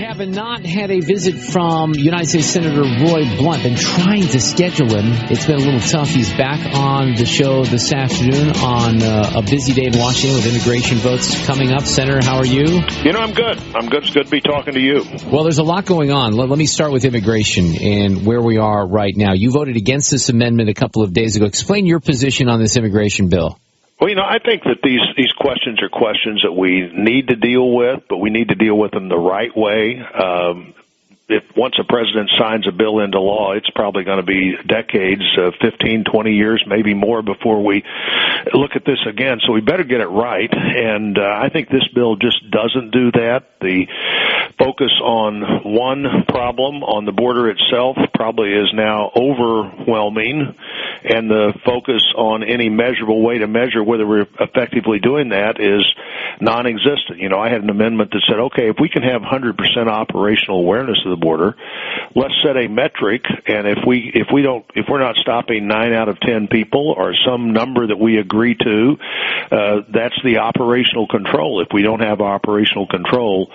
have not had a visit from United States Senator Roy Blunt. Been trying to schedule him. It's been a little tough. He's back on the show this afternoon on a busy day in Washington with immigration votes coming up. Senator, how are you? I'm good. It's good to be talking to you. Well, there's a lot going on. Let me start with immigration and where we are right now. You voted against this amendment a couple of days ago. Explain your position on this immigration bill. Well, I think that these questions are questions that we need to deal with, but we need to deal with them the right way. If once a president signs a bill into law, it's probably going to be decades, 15, 20 years, maybe more before we look at this again. So we better get it right. And I think this bill just doesn't do that. The focus on one problem on the border itself probably is now overwhelming, and the focus on any measurable way to measure whether we're effectively doing that is non-existent. I had an amendment that said, okay, if we can have 100% operational awareness of the border, let's set a metric, and if we're not stopping 9 out of 10 people or some number that we agree to, that's the operational control. If we don't have operational control,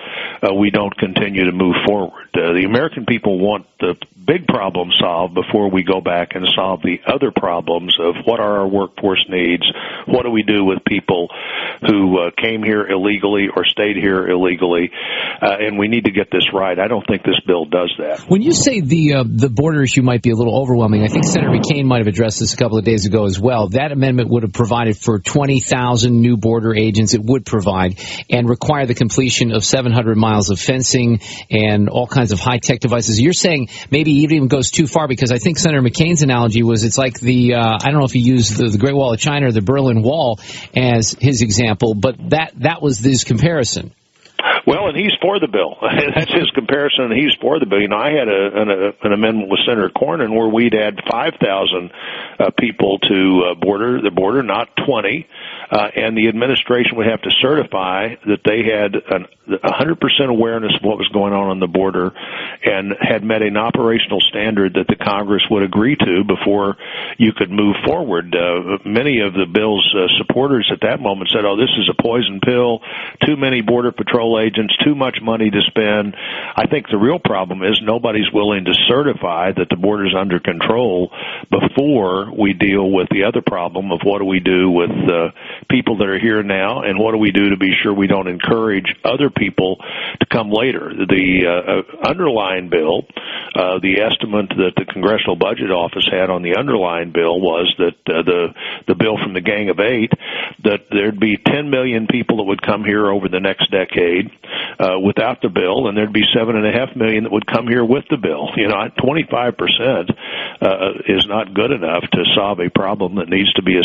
we don't continue to move forward. The American people want the big problem solved before we go back and solve the other problems of what are our workforce needs, what do we do with people who came here illegally or stayed here illegally, and we need to get this right. I don't think this bill does that. When you say the border issue might be a little overwhelming, I think Senator McCain might have addressed this a couple of days ago as well. That amendment would have provided for 20,000 new border agents. It would provide and require the completion of 700 miles of fencing and all kinds of high-tech devices. You're saying maybe it even goes too far, because I think Senator McCain's analogy was it's like I don't know if he used the Great Wall of China or the Berlin Wall as his example, but that was his comparison. Well, and he's for the bill. That's his comparison, and he's for the bill. I had an amendment with Senator Cornyn where we'd add 5,000 people to the border, not 20, and the administration would have to certify that they had 100% awareness of what was going on the border and had met an operational standard that the Congress would agree to before you could move forward. Many of the bill's supporters at that moment said, this is a poison pill, too many Border Patrol agents, too much money to spend. I think the real problem is nobody's willing to certify that the border's under control before we deal with the other problem of what do we do with people that are here now, and what do we do to be sure we don't encourage other people to come later. The underlying bill, the estimate that the Congressional Budget Office had on the underlying bill was that the bill from the Gang of Eight, that there'd be 10 million people that would come here over the next decade without the bill, and there'd be 7.5 million that would come here with the bill. 25% is not good enough to solve a problem that needs to be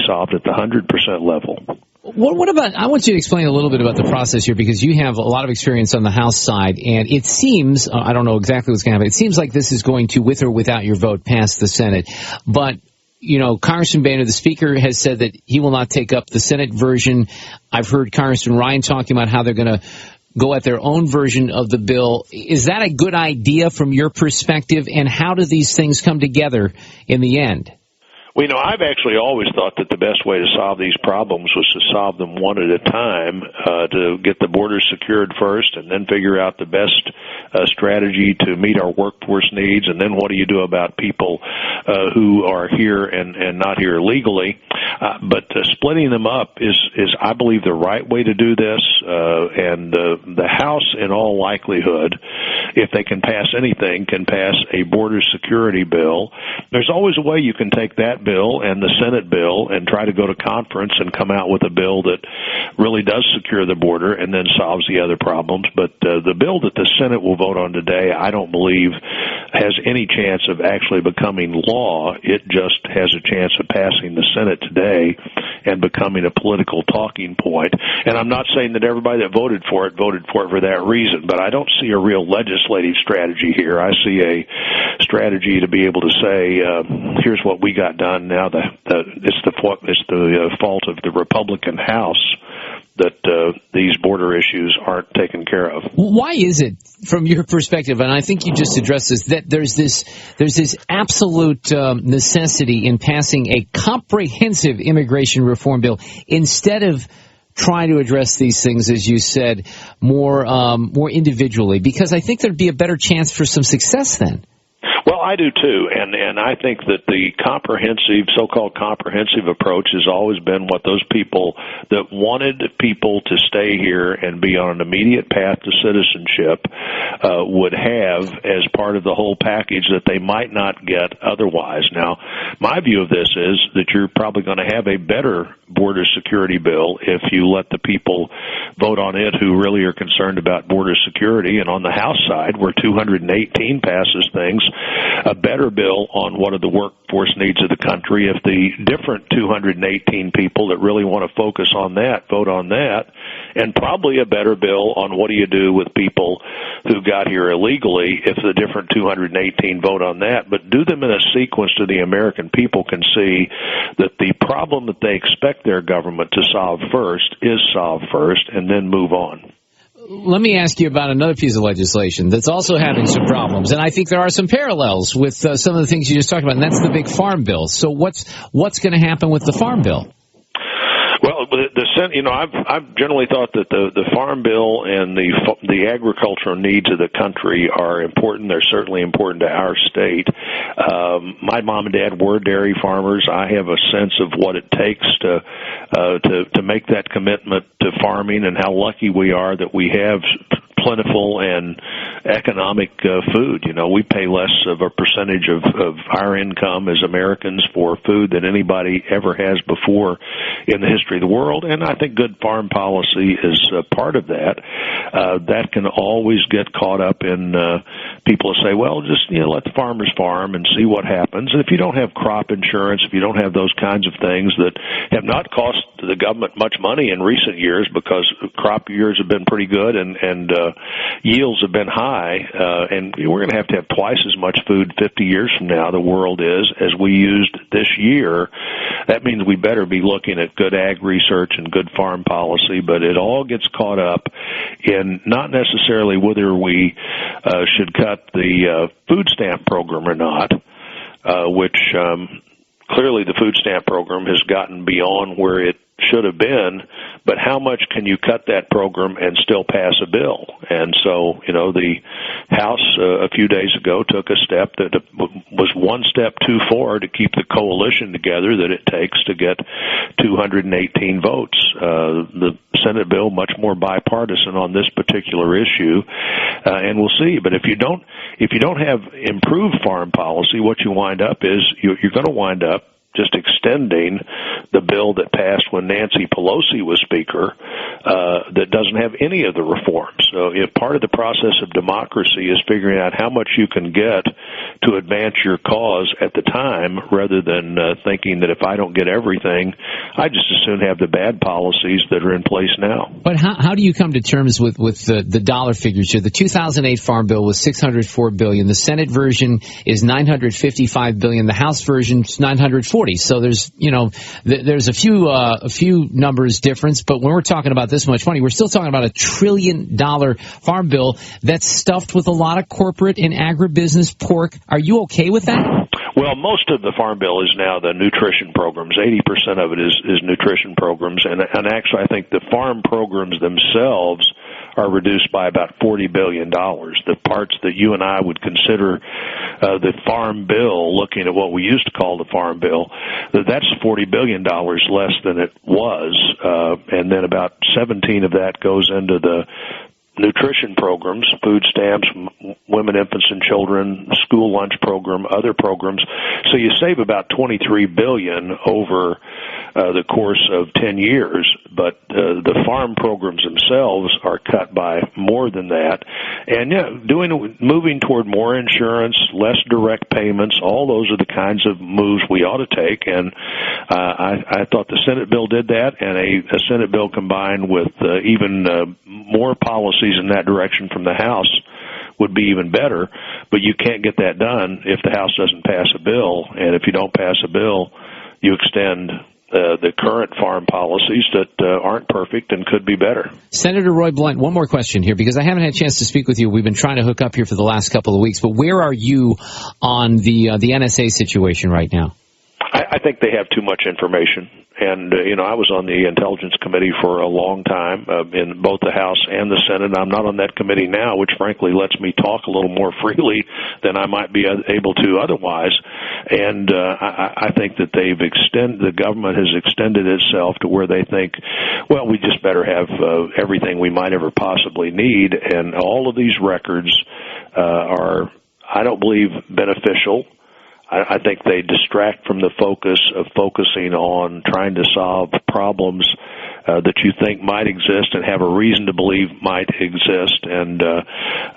solved at the 100% level. What about, I want you to explain a little bit about the process here, because you have a lot of experience on the House side, and it seems, I don't know exactly what's going to happen, it seems like this is going to, with or without your vote, pass the Senate. But, Congressman Boehner, the Speaker, has said that he will not take up the Senate version. I've heard Congressman Ryan talking about how they're going to go at their own version of the bill. Is that a good idea from your perspective, and how do these things come together in the end? Well, I've actually always thought that the best way to solve these problems was to solve them one at a time, to get the border secured first and then figure out the best strategy to meet our workforce needs, and then what do you do about people who are here and not here legally. But splitting them up is I believe, the right way to do this, and the House, in all likelihood, if they can pass anything, can pass a border security bill. There's always a way you can take that bill and the Senate bill and try to go to conference and come out with a bill that really does secure the border and then solves the other problems. But the bill that the Senate will vote on today, I don't believe has any chance of actually becoming law. It just has a chance of passing the Senate today and becoming a political talking point. And I'm not saying that everybody that voted for it for that reason, but I don't see a real legislative strategy here. I see a strategy to be able to say, here's what we got done. Now it's the fault of the Republican House that these border issues aren't taken care of. Why is it, from your perspective, and I think you just addressed this, that there's this absolute necessity in passing a comprehensive immigration reform bill instead of try to address these things, as you said, more individually? Because I think there'd be a better chance for some success then. Well, I do too, and I think that the so-called comprehensive approach has always been what those people that wanted people to stay here and be on an immediate path to citizenship would have as part of the whole package that they might not get otherwise. Now, my view of this is that you're probably going to have a better border security bill if you let the people vote on it who really are concerned about border security. And on the House side, where 218 passes things, a better bill on what are the workforce needs of the country. If the different 218 people that really want to focus on that vote on that, and probably a better bill on what do you do with people who got here illegally if the different 218 vote on that, but do them in a sequence so the American people can see that the problem that they expect their government to solve first is solved first, and then move on. Let me ask you about another piece of legislation that's also having some problems, and I think there are some parallels with some of the things you just talked about, and that's the big farm bill. So what's going to happen with the farm bill? Well, I've generally thought that the farm bill and the agricultural needs of the country are important. They're certainly important to our state. My mom and dad were dairy farmers. I have a sense of what it takes to make that commitment to farming, and how lucky we are that we have plentiful and economic food. We pay less of a percentage of our income as Americans for food than anybody ever has before in the history of the world, and I think good farm policy is part of that. That can always get caught up in people who say, well, just let the farmers farm and see what happens. And if you don't have crop insurance, if you don't have those kinds of things that have not cost the government much money in recent years because crop years have been pretty good and yields have been high, and we're going to have twice as much food 50 years from now, the world is, as we used this year. That means we better be looking at good ag research and good farm policy, but it all gets caught up in not necessarily whether we should cut the food stamp program or not, which clearly the food stamp program has gotten beyond where it should have been, but how much can you cut that program and still pass a bill? And so, the House a few days ago took a step that was one step too far to keep the coalition together that it takes to get 218 votes. The Senate bill much more bipartisan on this particular issue, and we'll see. But if you don't have improved farm policy, what you wind up is you're going to wind up just extending the bill that passed when Nancy Pelosi was Speaker that doesn't have any of the reforms. So if part of the process of democracy is figuring out how much you can get to advance your cause at the time, rather than thinking that if I don't get everything, I just as soon have the bad policies that are in place now. But how do you come to terms with the dollar figures here? The 2008 Farm Bill was $604 billion. The Senate version is $955 billion. The House version is $940. So there's a few numbers difference, but when we're talking about this much money, we're still talking about $1 trillion farm bill that's stuffed with a lot of corporate and agribusiness pork. Are you okay with that? Well, most of the farm bill is now the nutrition programs. 80% of it is nutrition programs, and actually I think the farm programs themselves are reduced by about $40 billion. The parts that you and I would consider the farm bill, looking at what we used to call the farm bill, that's $40 billion less than it was, and then about 17 of that goes into the nutrition programs, food stamps, women, infants, and children, school lunch program, other programs. So you save about $23 billion over the course of 10 years, but the farm programs themselves are cut by more than that. And moving toward more insurance, less direct payments, all those are the kinds of moves we ought to take. And I thought the Senate bill did that, and a Senate bill combined with even more policies in that direction from the House would be even better. But you can't get that done if the House doesn't pass a bill, and if you don't pass a bill, you extend the current farm policies that aren't perfect and could be better. Senator Roy Blunt, one more question here, because I haven't had a chance to speak with you. We've been trying to hook up here for the last couple of weeks, but where are you on the NSA situation right now? I think they have too much information. And, I was on the Intelligence Committee for a long time in both the House and the Senate. I'm not on that committee now, which frankly lets me talk a little more freely than I might be able to otherwise. And I think that the government has extended itself to where they think, well, we just better have everything we might ever possibly need. And all of these records are, I don't believe, beneficial. I think they distract from the focus of focusing on trying to solve problems that you think might exist and have a reason to believe might exist. And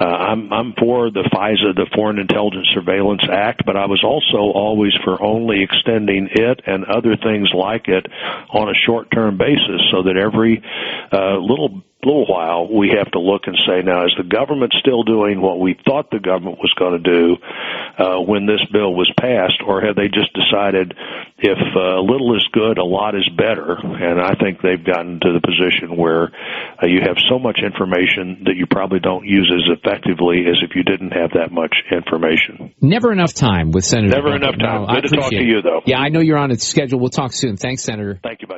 I'm for the FISA, the Foreign Intelligence Surveillance Act, but I was also always for only extending it and other things like it on a short-term basis, so that every little while we have to look and say, now, is the government still doing what we thought the government was going to do when this bill was passed, or have they just decided if a little is good, a lot is better? And I think they've gotten to the position where you have so much information that you probably don't use as effectively as if you didn't have that much information. Never enough time with Senator. Never enough time. Good to talk to you, though. Yeah, I know you're on its schedule. We'll talk soon. Thanks, Senator. Thank you, buddy.